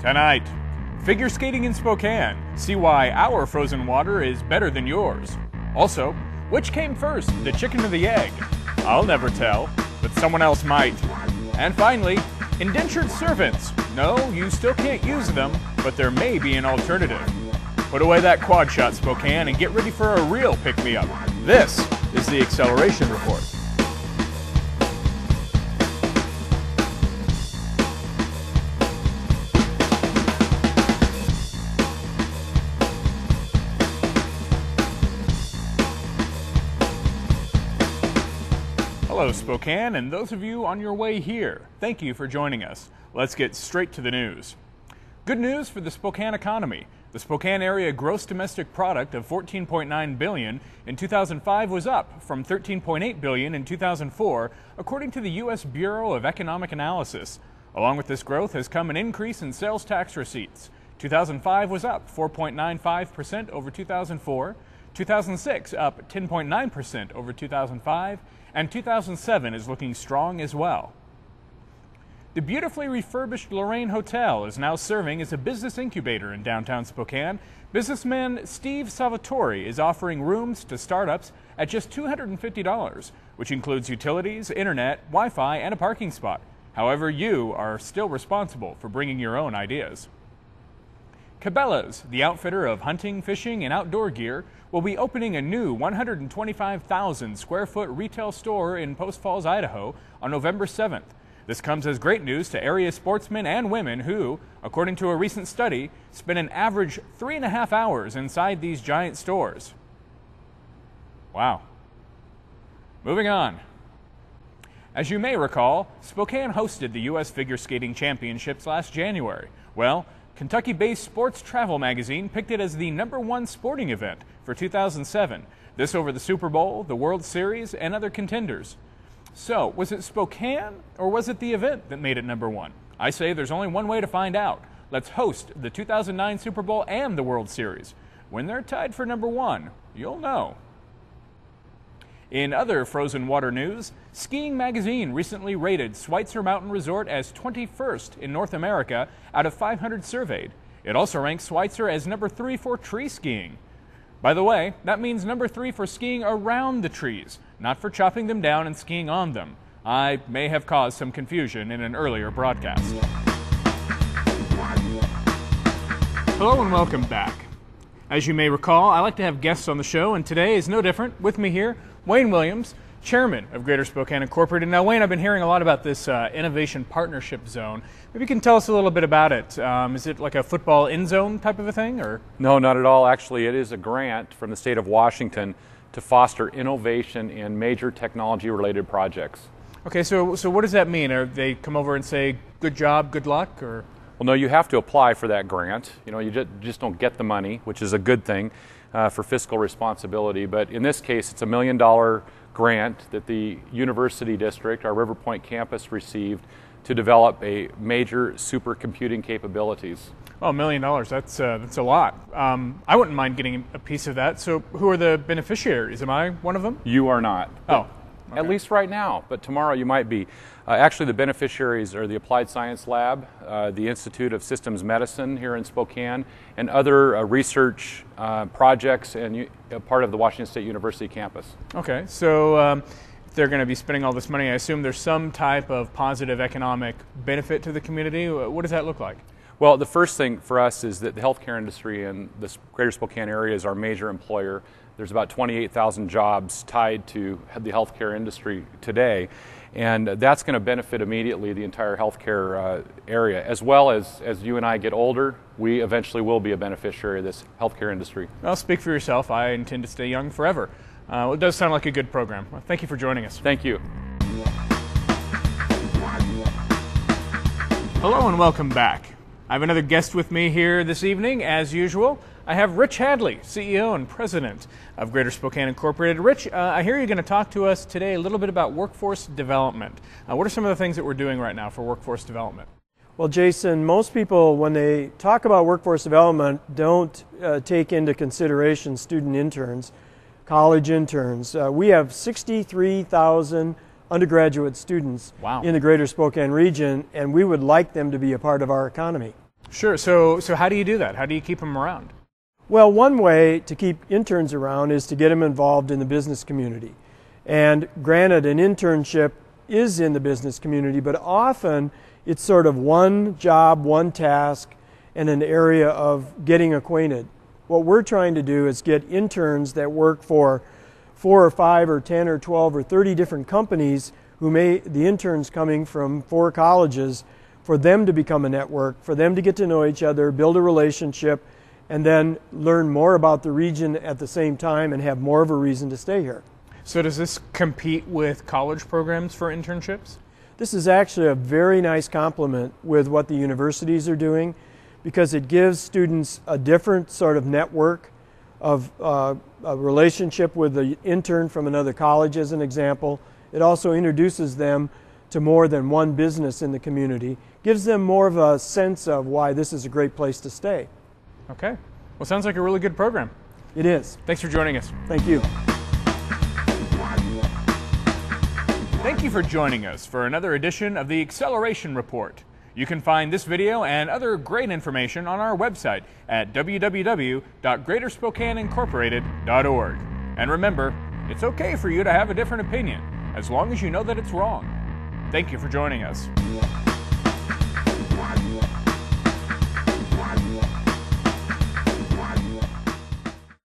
Tonight, figure skating in Spokane. See why our frozen water is better than yours. Also, which came first, the chicken or the egg? I'll never tell, but someone else might. And finally, indentured servants. No, you still can't use them, but there may be an alternative. Put away that quad shot, Spokane, and get ready for a real pick-me-up. This is the Acceleration Report. Hello, Spokane, and those of you on your way here, thank you for joining us. Let's get straight to the news. Good news for the Spokane economy. The Spokane area gross domestic product of $14.9 billion in 2005 was up from $13.8 billion in 2004, according to the U.S. Bureau of Economic Analysis. Along with this growth has come an increase in sales tax receipts. 2005 was up 4.95% over 2004, 2006 up 10.9% over 2005, and 2007 is looking strong as well. The beautifully refurbished Lorraine Hotel is now serving as a business incubator in downtown Spokane. Businessman Steve Salvatore is offering rooms to startups at just $250, which includes utilities, internet, Wi-Fi, and a parking spot. However, you are still responsible for bringing your own ideas. Cabela's, the outfitter of hunting, fishing, and outdoor gear, will be opening a new 125,000 square foot retail store in Post Falls, Idaho on November 7th. This comes as great news to area sportsmen and women who, according to a recent study, spend an average 3.5 hours inside these giant stores. Wow. Moving on. As you may recall, Spokane hosted the U.S. Figure Skating Championships last January. Well, Kentucky-based Sports Travel magazine picked it as the #1 sporting event for 2007. This over the Super Bowl, the World Series, and other contenders. So, was it Spokane, or was it the event that made it #1? I say there's only one way to find out. Let's host the 2009 Super Bowl and the World Series. When they're tied for #1, you'll know. In other frozen water news, Skiing Magazine recently rated Schweitzer Mountain Resort as 21st in North America out of 500 surveyed. It also ranks Schweitzer as #3 for tree skiing. By the way, that means #3 for skiing around the trees, not for chopping them down and skiing on them. I may have caused some confusion in an earlier broadcast. Hello and welcome back. As you may recall, I like to have guests on the show, and today is no different. With me here, Wayne Williams, Chairman of Greater Spokane Incorporated. Now, Wayne, I've been hearing a lot about this Innovation Partnership Zone. Maybe you can tell us a little bit about it. Is it like a football end zone type of a thing, or? No, not at all. Actually, it is a grant from the state of Washington to foster innovation in major technology-related projects. Okay, so what does that mean? Are they come over and say, good job, good luck, or? Well, no, you have to apply for that grant. You know, you just don't get the money, which is a good thing for fiscal responsibility. But in this case, it's a $1 million grant that the university district, our River Point campus, received to develop a major supercomputing capabilities. Oh, $1 million, that's a lot. I wouldn't mind getting a piece of that. So who are the beneficiaries? Am I one of them? You are not. Oh. Okay. At least right now, but tomorrow you might be. Actually, the beneficiaries are the Applied Science Lab, the Institute of Systems Medicine here in Spokane, and other research projects and part of the Washington State University campus. Okay, so if they're going to be spending all this money, I assume there's some type of positive economic benefit to the community. What does that look like? Well, the first thing for us is that the healthcare industry in the Greater Spokane area is our major employer. There's about 28,000 jobs tied to the healthcare industry today, and that's going to benefit immediately the entire healthcare area, as well as you and I get older, we eventually will be a beneficiary of this healthcare industry. Well, speak for yourself. I intend to stay young forever. Well, it does sound like a good program. Well, thank you for joining us. Thank you. Hello and welcome back. I have another guest with me here this evening, as usual. I have Rich Hadley, CEO and President of Greater Spokane Incorporated. Rich, I hear you're going to talk to us today a little bit about workforce development. What are some of the things that we're doing right now for workforce development? Well, Jason, most people, when they talk about workforce development, don't take into consideration student interns, college interns. We have 63,000 undergraduate students Wow. in the Greater Spokane region, and we would like them to be a part of our economy. Sure. So how do you do that? How do you keep them around? Well, one way to keep interns around is to get them involved in the business community. And granted, an internship is in the business community, but often it's sort of one job, one task, and an area of getting acquainted. What we're trying to do is get interns that work for 4 or 5 or 10 or 12 or 30 different companies the interns coming from 4 colleges, for them to become a network, for them to get to know each other, build a relationship, and then learn more about the region at the same time and have more of a reason to stay here. So does this compete with college programs for internships? This is actually a very nice complement with what the universities are doing, because it gives students a different sort of network of a relationship with the intern from another college, as an example. It also introduces them to more than one business in the community, gives them more of a sense of why this is a great place to stay. Okay. Well, sounds like a really good program. It is. Thanks for joining us. Thank you. Thank you for joining us for another edition of the Acceleration Report. You can find this video and other great information on our website at www.greaterspokaneincorporated.org. And remember, it's okay for you to have a different opinion, as long as you know that it's wrong. Thank you for joining us.